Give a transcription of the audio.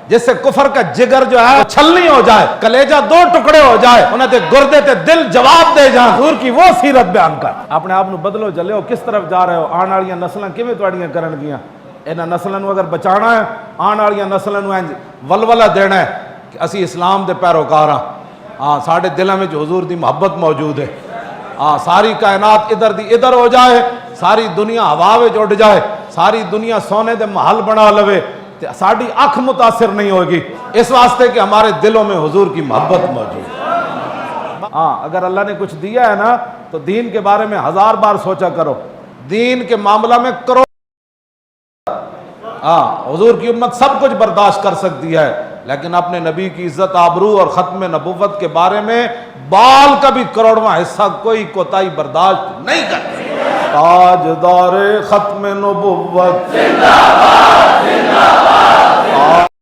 جس سے کفر کا جگر جو ہے چھلنی ہو جائے، کلیجہ دو ٹکڑے ہو جائے، انہیں تے گردے تے دل جواب دے جان۔ حضور کی وہ سیرت بیان کر۔ اپنے آپ نو بدلو، جلے ہو کس طرف جا رہے ہو، آن والیاں نسلاں کیویں تواڈیاں کرن گیاں؟ انہاں نسلاں نو اگر بچانا ہے، آن والیاں نسلاں نو انج ولولہ دینا ہے کہ اسی اسلام دے پیروکار ہاں۔ ہاں، ساڈے دلاں وچ حضور دی محبت موجود ہے۔ ہاں، ساری کائنات ادھر دی ادھر ہو جائے، ساری دنیا ہوا وچ اڑ جائے، ساری دنیا سونے دے محل بنا لوے، ساڑی آنکھ متاثر نہیں ہوگی، اس واسطے کہ ہمارے دلوں میں حضور کی محبت موجود ہے۔ ہاں، اگر اللہ نے کچھ دیا ہے نا تو دین کے بارے میں 1000 بار سوچا کرو، دین کے معاملہ میں کرو۔ ہاں، حضور کی امت سب کچھ برداشت کر سکتی ہے، لیکن اپنے نبی کی عزت آبرو اور ختم نبوت کے بارے میں بال کا بھی کروڑواں حصہ کوئی کوتاہی برداشت نہیں کرتی۔ تاجدار ختم نبوت زندہ باد، زندہ باد۔